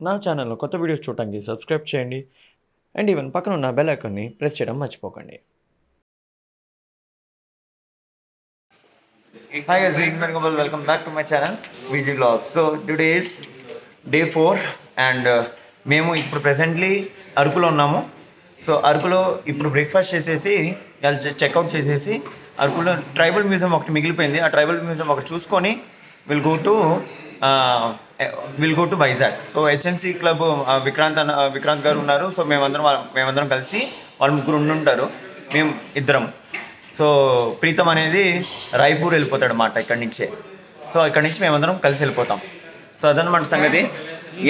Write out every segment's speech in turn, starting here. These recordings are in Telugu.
నా ఛానల్లో కొత్త వీడియోస్ చూడటానికి సబ్స్క్రైబ్ చేయండి అండ్ ఈవెన్ పక్కన ఉన్న బెల్ ఐకాన్ని ప్రెస్ చేయడం మర్చిపోకండి. Hi guys, welcome back to my channel VG Vlogs. So today is day 4 and మేము ఇప్పుడు ప్రెసెంట్లీ అరకులో ఉన్నాము. సో అరకులో ఇప్పుడు బ్రేక్ఫాస్ట్ చేసేసి చెక్అవుట్ చేసేసి అరకులో ట్రైబల్ మ్యూజియం ఒకటి మిగిలిపోయింది. ఆ ట్రైబల్ మ్యూజియం ఒకటి చూసుకొని will go to Vizag. So HNC club Vikrant garu ఉన్నారు. సో మేమందరం కలిసి వాళ్ళు ముగ్గురు ఉండుంటారు, మేము ఇద్దరం. సో ప్రీతం అనేది రాయ్పూర్ వెళ్ళిపోతాడు అన్నమాట ఇక్కడి నుంచే. సో ఇక్కడి నుంచి మేమందరం కలిసి వెళ్ళిపోతాం. సో అదనమాట సంగతి.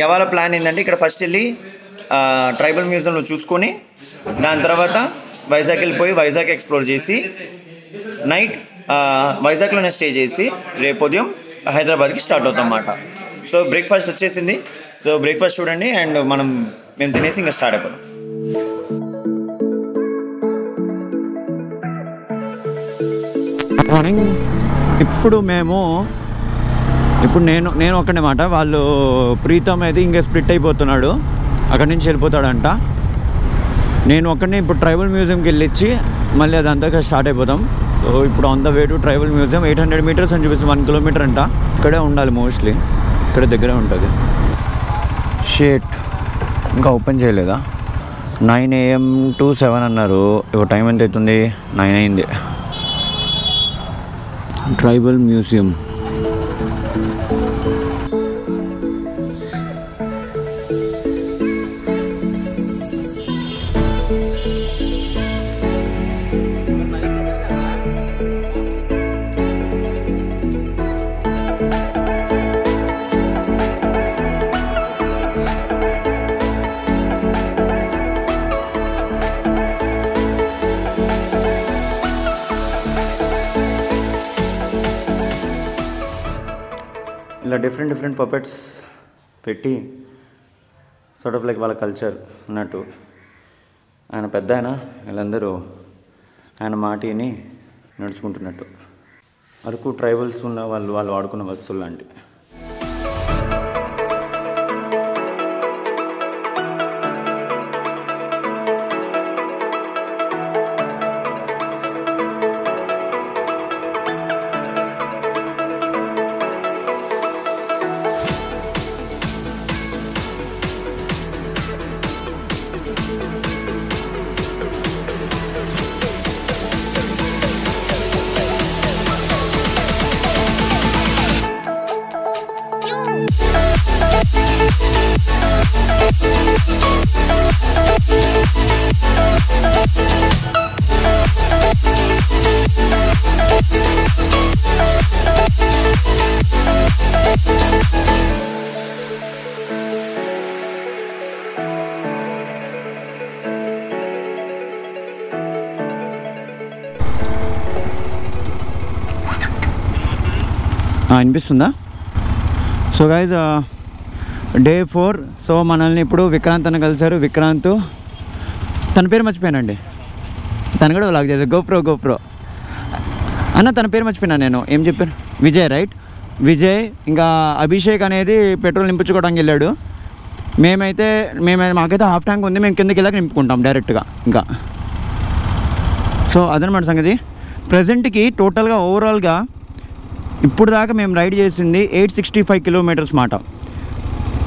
ఇవాళ ప్లాన్ ఏంటంటే ఇక్కడ ఫస్ట్ వెళ్ళి ట్రైబల్ మ్యూజియంలో చూసుకొని దాని తర్వాత వైజాగ్ వెళ్ళిపోయి వైజాగ్ ఎక్స్ప్లోర్ చేసి నైట్ వైజాగ్లోనే స్టే చేసి రేపు ఉదయం హైదరాబాద్కి స్టార్ట్ అవుతాం అన్నమాట. సో బ్రేక్ఫాస్ట్ వచ్చేసింది. సో బ్రేక్ఫాస్ట్ చూడండి అండ్ మేము తినేసి ఇంకా స్టార్ట్ అయిపోతాం. మార్నింగ్ ఇప్పుడు నేను ఒక్కడే మాట. వాళ్ళు ప్రీతం అయితే ఇంకా స్ప్లిట్ అయిపోతున్నాడు, అక్కడి నుంచి వెళ్ళిపోతాడంట. నేను ఒక్కడిని ఇప్పుడు ట్రైబల్ మ్యూజియంకి వెళ్ళిచ్చి మళ్ళీ అదంతా స్టార్ట్ అయిపోతాం. సో ఇప్పుడు on the way to tribal museum. 800 meters అని చూపిస్తుంది, 1 kilometer అంట. ఇక్కడే ఉండాలి మోస్ట్లీ, ఇక్కడ దగ్గరే ఉంటుంది. షేట్ ఇంకా ఓపెన్ చేయలేదా? 9 AM to 7 అన్నారు. ఇప్పుడు టైం ఎంత అవుతుంది? 9 అయింది. ట్రైబల్ మ్యూజియం ఇలా డిఫరెంట్ పపెట్స్ పెట్టి సార్ట్ ఆఫ్ లైక్ వాళ్ళ కల్చర్ అన్నట్టు. ఆయన పెద్ద వీళ్ళందరూ ఆయన మాటిని నడుచుకుంటున్నట్టు. అరకు ట్రైబల్స్ ఉన్న వాళ్ళు వాడుకున్న వస్తువులు లాంటివి. అనిపిస్తుందా? So guys day 4. సో మనల్ని ఇప్పుడు విక్రాంత్ అని కలిశారు. విక్రాంత్, తన పేరు మర్చిపోయానండి. తను కూడా వ్లాగ్ చేశారు. గోప్రో అన్న, తన పేరు మర్చిపోయినా నేను. ఏం చెప్పాను? విజయ్, రైట్? విజయ్ ఇంకా అభిషేక్ అనేది పెట్రోల్ నింపుకోవడానికి వెళ్ళాడు. మాకైతే హాఫ్ ట్యాంక్ ఉంది, మేము కిందకి వెళ్ళాక నింపుకుంటాం డైరెక్ట్గా ఇంకా. సో అదనమాట సంగతి. ప్రజెంట్కి టోటల్గా ఓవరాల్గా ఇప్పుడు దాకా మేము రైడ్ చేసింది 865 kilometers మాట.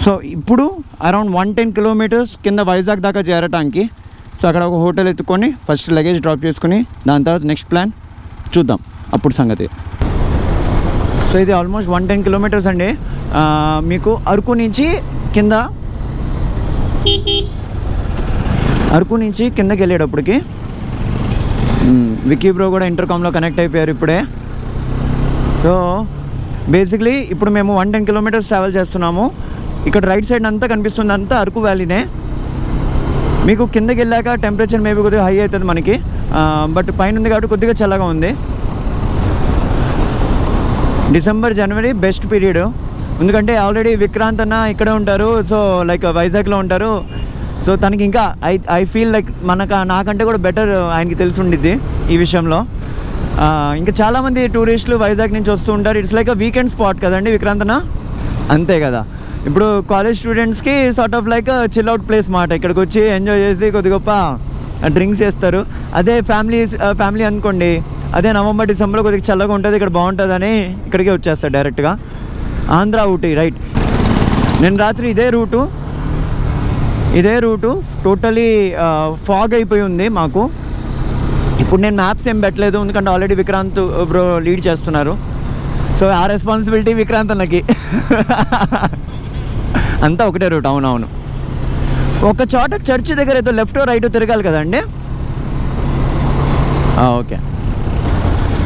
సో ఇప్పుడు అరౌండ్ 110 kilometers కింద వైజాగ్ దాకా చేరటానికి. సో అక్కడ ఒక హోటల్ ఎత్తుకొని ఫస్ట్ లగేజ్ డ్రాప్ చేసుకుని దాని తర్వాత నెక్స్ట్ ప్లాన్ చూద్దాం అప్పుడు సంగతి. సో ఇది ఆల్మోస్ట్ 110 kilometers అండి. మీకు అరకు నుంచి కిందకి వెళ్ళేటప్పటికి వికీ బ్రో కూడా ఇంటర్కామ్లో కనెక్ట్ అయిపోయారు ఇప్పుడే. సో బేసిక్లీ ఇప్పుడు మేము 110 kilometers ట్రావెల్ చేస్తున్నాము. ఇక్కడ రైట్ సైడ్ అంతా కనిపిస్తుంది, అంతా అరకు వ్యాలీనే. మీకు కిందకి వెళ్ళాక టెంపరేచర్ మేబీ కొద్దిగా హై అవుతుంది మనకి, బట్ పైన ఉంది కాబట్టి కొద్దిగా చల్లగా ఉంది. డిసెంబర్ జనవరి బెస్ట్ పీరియడ్, ఎందుకంటే ఆల్రెడీ విక్రాంత్ అన్న ఇక్కడే ఉంటారు. సో లైక్ వైజాగ్లో ఉంటారు. సో తనకి ఇంకా ఐ ఫీల్ లైక్ నాకంటే కూడా బెటర్ ఆయనకి తెలిసి ఉండిద్ది ఈ విషయంలో. ఇంకా చాలామంది టూరిస్టులు వైజాగ్ నుంచి వస్తూ ఉంటారు. ఇట్స్ లైక్ వీకెండ్ స్పాట్ కదండి విక్రాంతన, అంతే కదా. ఇప్పుడు కాలేజ్ స్టూడెంట్స్కి sort of like chill out place మాట. ఇక్కడికి వచ్చి ఎంజాయ్ చేసి కొద్ది గొప్ప డ్రింక్స్ చేస్తారు. అదే ఫ్యామిలీ అనుకోండి, అదే నవంబర్ డిసెంబర్లో కొద్దిగా చల్లగా ఉంటుంది, ఇక్కడ బాగుంటుందని ఇక్కడికే వచ్చేస్తారు డైరెక్ట్గా. ఆంధ్ర ఊటీ రైట్. నేను రాత్రి ఇదే రూటు టోటలీ ఫాగ్ అయిపోయి ఉంది మాకు. ఇప్పుడు నేను మ్యాప్స్ ఏం పెట్టలేదు, ఎందుకంటే ఆల్రెడీ విక్రాంత్ బ్రో లీడ్ చేస్తున్నారు. సో ఆ రెస్పాన్సిబిలిటీ విక్రాంత్ అన్నకి. అంతా ఒకటే రూట్. అవునవును. ఒక చోట చర్చ్ దగ్గర ఏదో లెఫ్ట్ రైట్ తిరగాలి కదండి. ఓకే.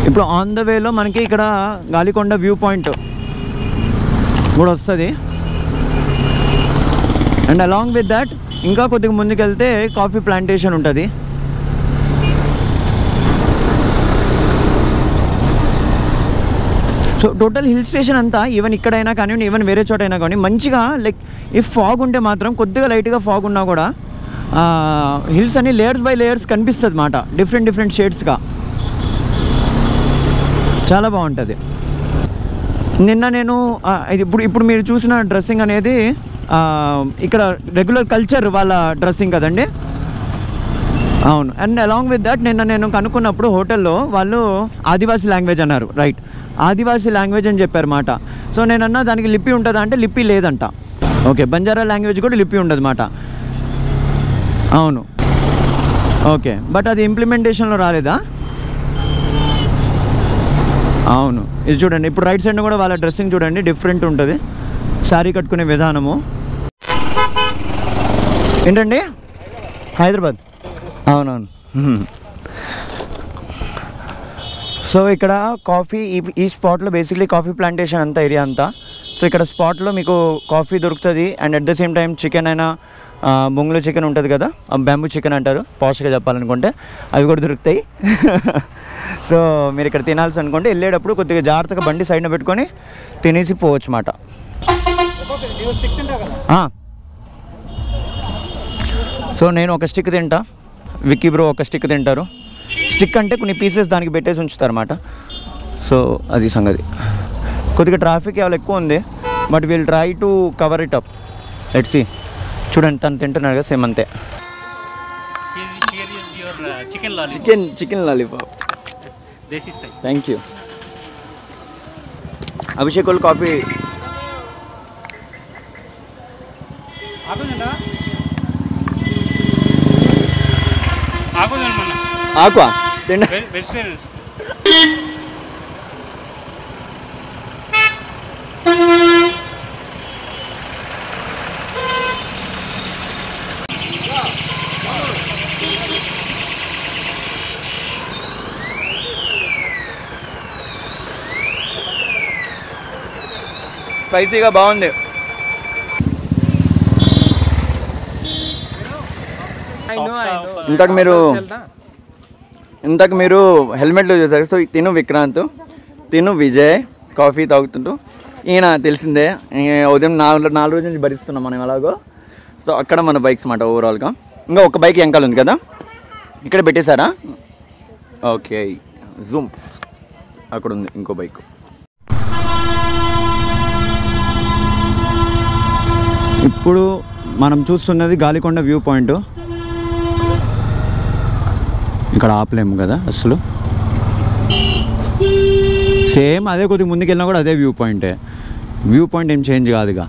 ఇప్పుడు ఆన్ ద వేలో మనకి ఇక్కడ గాలికొండ వ్యూ పాయింట్ కూడా వస్తుంది. అండ్ అలాంగ్ విత్ దాట్ ఇంకా కొద్దిగా ముందుకెళ్తే కాఫీ ప్లాంటేషన్ ఉంటుంది. సో టోటల్ హిల్ స్టేషన్ అంతా ఈవెన్ ఇక్కడైనా కానివ్వండి, ఈవెన్ వేరే చోట అయినా కానీ మంచిగా లైక్ ఇఫ్ ఫాగ్ ఉంటే మాత్రం కొద్దిగా లైట్గా ఫాగ్ ఉన్నా కూడా హిల్స్ అన్ని లేయర్స్ బై లేయర్స్ కనిపిస్తుంది అన్నమాట, డిఫరెంట్ షేడ్స్గా. చాలా బాగుంటుంది. నిన్న నేను ఇప్పుడు మీరు చూసిన డ్రెస్సింగ్ అనేది ఇక్కడ రెగ్యులర్ కల్చర్ వాళ్ళ డ్రెస్సింగ్ కదండి. అవును. అండ్ అలాంగ్ విత్ దట్ నిన్న నేను కనుక్కున్నప్పుడు హోటల్లో వాళ్ళు ఆదివాసీ లాంగ్వేజ్ అన్నారు. రైట్, ఆదివాసీ లాంగ్వేజ్ అని చెప్పారు మాట. సో నేనన్నా దానికి లిపి ఉంటుందా అంటే లిపి లేదంట. ఓకే, బంజారా లాంగ్వేజ్ కూడా లిపి ఉండదు మాట. అవును. ఓకే, బట్ అది ఇంప్లిమెంటేషన్లో రాలేదా? అవును. ఇది చూడండి, ఇప్పుడు రైట్ సైడ్ కూడా వాళ్ళ డ్రెస్సింగ్ చూడండి, డిఫరెంట్ ఉంటుంది. శారీ కట్టుకునే విధానము. ఏంటండి? హైదరాబాద్. అవునవును. సో ఇక్కడ కాఫీ ఈ స్పాట్లో బేసిక్లీ కాఫీ ప్లాంటేషన్ అంతా ఏరియా అంతా. సో ఇక్కడ స్పాట్లో మీకు కాఫీ దొరుకుతుంది. And at the same time chicken అయినా బొంగులో చికెన్ ఉంటుంది కదా, బ్యాంబూ చికెన్ అంటారు పాష్గా చెప్పాలనుకుంటే, అవి కూడా దొరుకుతాయి. సో మీరు ఇక్కడ తినాల్సి అనుకుంటే వెళ్ళేటప్పుడు కొద్దిగా జాగ్రత్తగా బండి సైడ్న పెట్టుకొని తినేసి పోవచ్చు అన్నమాట. సో నేను ఒక స్టిక్ తింటా, విక్కీ బ్రో ఒక స్టిక్ తింటారు. స్టిక్ అంటే కొన్ని పీసెస్ దానికి పెట్టేసి ఉంచుతారు అన్నమాట. సో అది సంగతి. కొద్దిగా ట్రాఫిక్ ఎవరు ఎక్కువ ఉంది, but will try to cover it up. Let's see. చూడండి తను తింటున్నాడు కదా, సేమ్ అంతే. Chicken lollipop. Thank you. Abhishek వాళ్ళు కాఫీ. ఆకువా స్పైసీగా బాగుంది. ఇంతకు మీరు హెల్మెట్లు చూసారు. సో తిను విక్రాంత్, తిను విజయ్ కాఫీ తాగుతుంటూ, ఈయన తెలిసిందే ఉదయం 4 రోజుల నుంచి భరిస్తున్నాం మనం ఎలాగో. సో అక్కడ మన బైక్స్ మాట ఓవరాల్గా. ఇంకా ఒక బైక్ వెనకాల ఉంది కదా, ఇక్కడ పెట్టేశారా? ఓకే, జూమ్ అక్కడ ఉంది ఇంకో బైక్. ఇప్పుడు మనం చూస్తున్నది గాలికొండ వ్యూ పాయింట్. ఇక్కడ ఆపలేము కదా అసలు. సేమ్ అదే, కొద్దిగా ముందుకెళ్ళినా కూడా అదే వ్యూ పాయింటే. వ్యూ పాయింట్ ఏం చేంజ్ కాదుగా.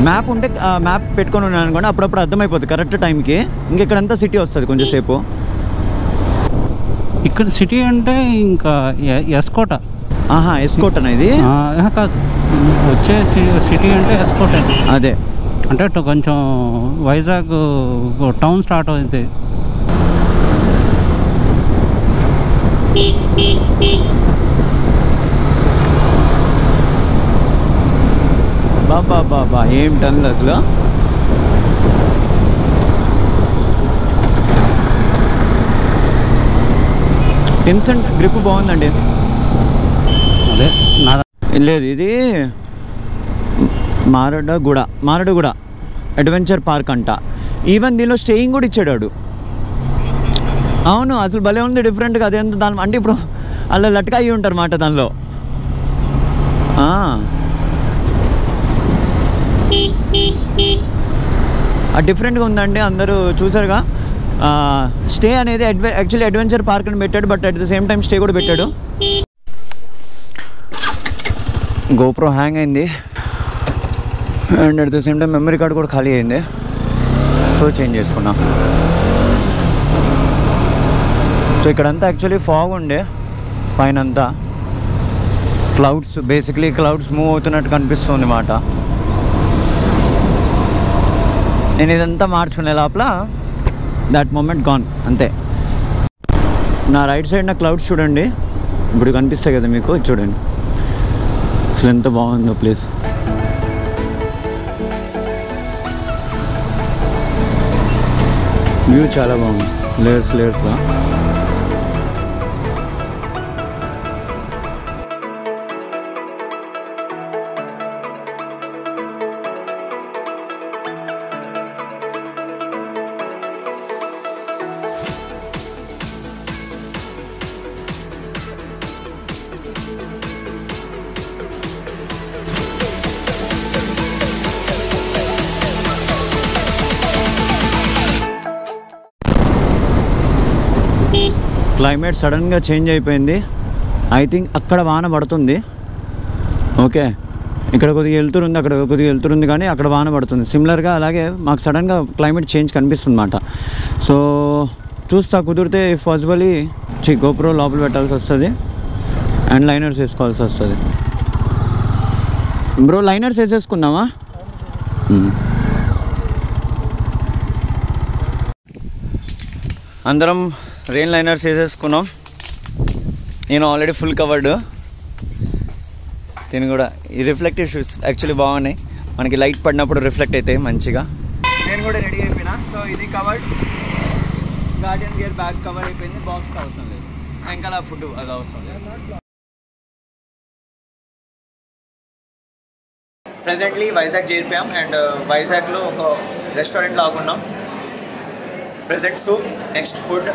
మ్యాప్ ఉంటే మ్యాప్ పెట్టుకొని ఉన్నాను అనుకోండి, అప్పుడప్పుడు అర్థమైపోతుంది కరెక్ట్ టైంకి. ఇంకెక్కడంతా సిటీ వస్తుంది కొంచెంసేపు. ఇక్కడ సిటీ అంటే ఇంకా ఎస్కోట. ఎస్కోట్ అనేది కాదు, వచ్చే సిటీ అంటే ఎస్కోట్. అదే అంటే కొంచెం వైజాగ్ టౌన్ స్టార్ట్ అవుతుంది. బాబా ఏం టన్నులు అసలు. ఇన్సెంట్ గ్రిప్ బాగుందండి. అదే నా లేదు ఇది మారడుగూడ అడ్వెంచర్ పార్క్ అంట. ఈవెన్ దీనిలో స్టేయింగ్ కూడా ఇచ్చాడు. అవును అసలు భలే ఉంది డిఫరెంట్గా. అదేంత దాని అంటే ఇప్పుడు అలా లట్కా అయ్యి ఉంటారు అన్నమాట దానిలో. డిఫరెంట్గా ఉందండి. అందరూ చూసారుగా. స్టే అనేది యాక్చువల్లీ అడ్వెంచర్ పార్క్ అని పెట్టాడు, but at the same time stay కూడా పెట్టాడు. గోప్రో హ్యాంగ్ అయింది and at the same time memory card కూడా ఖాళీ అయింది. సో చేంజ్ చేసుకున్నా. సో ఇక్కడంతా యాక్చువల్లీ ఫాగ్ ఉండే, పైన అంతా క్లౌడ్స్, బేసిక్లీ క్లౌడ్స్ మూవ్ అవుతున్నట్టు కనిపిస్తుంది మాట. నేను ఇదంతా మార్చుకునే లోపల దట్ మూమెంట్ గాన్ అంతే. నా రైట్ సైడ్ నా క్లౌడ్స్ చూడండి, ఇప్పుడు కనిపిస్తాయి కదా మీకు, చూడండి అసలు ఎంత బాగుందో ప్లేస్. వ్యూ చాలా బాగుంది, లేయర్స్గా. క్లైమేట్ సడన్గా చేంజ్ అయిపోయింది. ఐ థింక్ అక్కడ వాన పడుతుంది. ఓకే, ఇక్కడ కొద్దిగా వెళ్తుంది, అక్కడ కొద్దిగా వెళ్తుంది, కానీ అక్కడ వాన పడుతుంది. సిమిలర్గా అలాగే మాకు సడన్గా క్లైమేట్ చేంజ్ కనిపిస్తుంది అన్నమాట. సో చూస్తా, కుదిరితే ఇఫ్ పాసిబుల్లీ గోప్రో లోపల పెట్టాల్సి వస్తుంది అండ్ లైనర్స్ వేసుకోవాల్సి వస్తుంది. బ్రో లైనర్స్ వేసేసుకున్నామా? అందరం రెయిన్ లైనర్స్ వేసేసుకున్నాం. నేను ఆల్రెడీ ఫుల్ కవర్డ్. దీని కూడా ఈ రిఫ్లెక్టివ్ షూస్ యాక్చువల్లీ బాగున్నాయి, మనకి లైట్ పడినప్పుడు రిఫ్లెక్ట్ అవుతాయి మంచిగా. నేను కూడా రెడీ అయిపోయినా. సో ఇది covered, Guardian gear bag cover అయిపోయింది, బాక్స్ అవసరం లేదు, ఇంకా ఫుడ్ అది అవసరం లేదు. ప్రెజెంట్లీ వైజాగ్ చేరిపోయాం అండ్ వైజాగ్లో ఒక రెస్టారెంట్లో ఆగున్నాం. ప్రెజెంట్ సూప్, నెక్స్ట్ ఫుడ్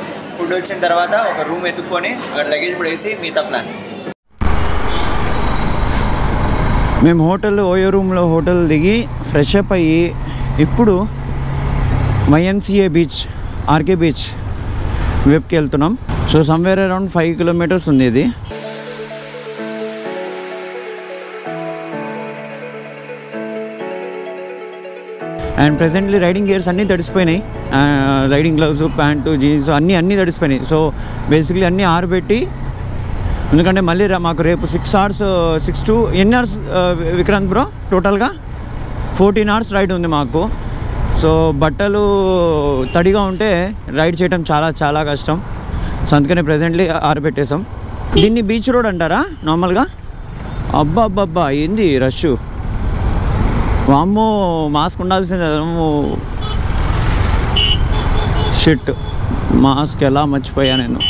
వచ్చిన తర్వాత ఒక రూమ్ ఎత్తుక్కొని అక్కడ లగేజ్ కూడా వేసి మిగతా ప్లాన్. మేము ఓయో రూమ్లో హోటల్ దిగి ఫ్రెష్ అప్ అయ్యి ఇప్పుడు YMCA బీచ్, ఆర్కే బీచ్ వైపుకి వెళ్తున్నాం. సో సమ్వేర్ అరౌండ్ 5 kilometers ఉంది ఇది. అండ్ ప్రెజెంట్లీ రైడింగ్ గేర్స్ అన్నీ తడిసిపోయినాయి. రైడింగ్ గ్లౌస్, ప్యాంటు, జీన్స్ అన్నీ తడిసిపోయినాయి. సో బేసిక్లీ అన్నీ ఆరబెట్టి, ఎందుకంటే మళ్ళీ మాకు రేపు 6 hours 6 to ఎన్ని hours విక్రాంత్ బ్రో టోటల్గా 14 hours రైడ్ ఉంది మాకు. సో బట్టలు తడిగా ఉంటే రైడ్ చేయడం చాలా కష్టం. సో అందుకనే ప్రెజెంట్లీ ఆరబెట్టేసాం. దీన్ని బీచ్ రోడ్ అంటారా నార్మల్గా? అబ్బా ఏంది రష్, వామ్మో మాస్క్ ఉండాల్సిందే. షిట్, మాస్క్ ఎలా మర్చిపోయా నేను.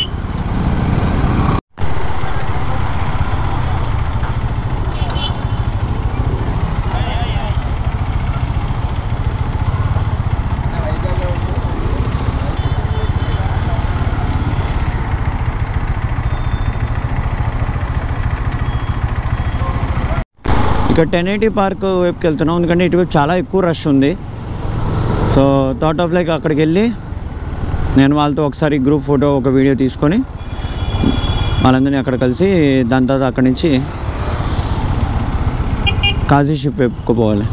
ఇక్కడ 1080 పార్క్ వైపుకి వెళ్తున్నాం, ఎందుకంటే ఇటువైపు చాలా ఎక్కువ రష్ ఉంది. సో థాట్ ఆఫ్ లైక్ అక్కడికి వెళ్ళి నేను వాళ్ళతో ఒకసారి గ్రూప్ ఫోటో, ఒక వీడియో తీసుకొని వాళ్ళందరినీ అక్కడ కలిసి దాని తర్వాత అక్కడి నుంచి కాజీ షిప్ వైపుకోపోవాలి.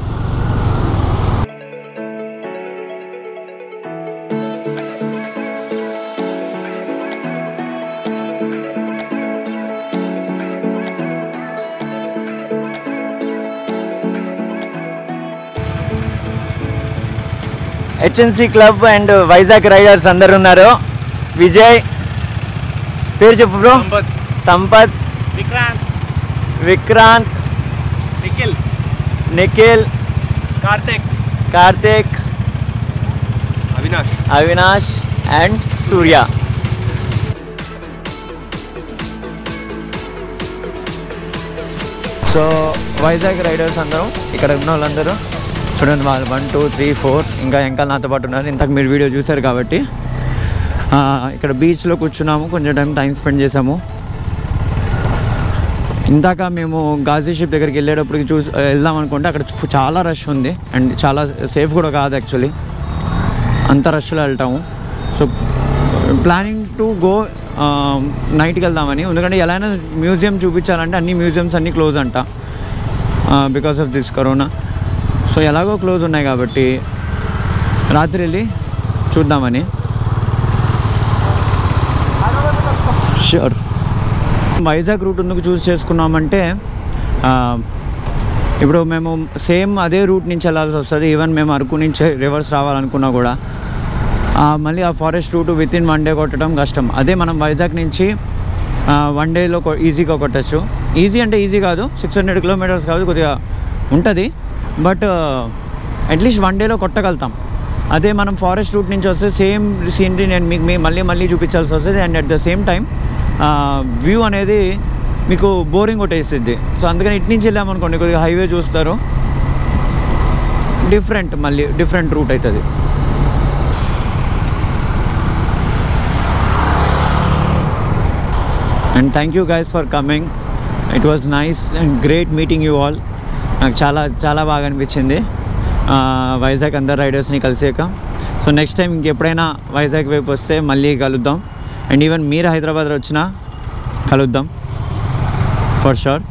HNC club and Vizag riders అందరు ఉన్నారు. విజయ్, పేరు చెప్పు bro. Sampath, Vikrant, Nikhil, Karthik, Avinash and Surya. So Vizag riders అందరం, ఇక్కడ ఉన్న వాళ్ళందరూ చూడండి, వాళ్ళు 1 2 3 4 ఇంకా వెనకాల నాతో పాటు ఉన్నారు. ఇంతకు మీరు వీడియో చూశారు కాబట్టి. ఇక్కడ బీచ్లో కూర్చున్నాము, కొంచెం టైం స్పెండ్ చేసాము. ఇందాక మేము గాజీ షిప్ దగ్గరికి వెళ్ళేటప్పటికి వెళ్దాం అనుకుంటే అక్కడ చాలా రష్ ఉంది అండ్ చాలా సేఫ్ కూడా కాదు యాక్చువల్లీ, అంత రష్లో వెళ్తాము. సో ప్లానింగ్ టు గో నైట్కి వెళ్దామని, ఎందుకంటే ఎలా అయినా మ్యూజియం చూపించాలంటే అన్ని మ్యూజియంస్ అన్నీ క్లోజ్ అంట because of this corona. So ఎలాగో క్లోజ్ ఉన్నాయి కాబట్టి రాత్రి వెళ్ళి చూద్దామని. ష్యూర్. వైజాగ్ రూట్ ఎందుకు చూస్ చేసుకున్నామంటే ఇప్పుడు మేము సేమ్ అదే రూట్ నుంచి వెళ్ళాల్సి వస్తుంది. ఈవెన్ మేము అరకు నుంచి రివర్స్ రావాలనుకున్నా కూడా మళ్ళీ ఆ ఫారెస్ట్ రూట్ వితిన్ 1 డే కొట్టడం కష్టం. అదే మనం వైజాగ్ నుంచి 1 డేలో ఈజీగా కొట్టచ్చు. ఈజీ అంటే ఈజీ కాదు, 600 కిలోమీటర్స్ కాదు, కొద్దిగా ఉంటుంది, బట్ అట్లీస్ట్ 1 డేలో కొట్టగలుగుతాం. అదే మనం ఫారెస్ట్ రూట్ నుంచి వస్తే సేమ్ సీనరీ నేను మీకు మళ్ళీ చూపించాల్సి వస్తుంది. And at the same time view అనేది మీకు బోరింగ్ కొట్టేస్తుంది. సో అందుకని ఇటు నుంచి వెళ్ళామనుకోండి, కొద్దిగా హైవే చూస్తారు, డిఫరెంట్ రూట్ అవుతుంది. And thank you guys for coming. It was nice and great meeting you all. నాకు చాలా బాగా అనిపించింది వైజాగ్ అందరు రైడర్స్ని కలిసాక. సో నెక్స్ట్ టైం ఇంకెప్పుడైనా వైజాగ్ వైపు వస్తే మళ్ళీ కలుద్దాం. అండ్ ఈవెన్ మీరు హైదరాబాద్ వచ్చినా కలుద్దాం ఫర్ షూర్.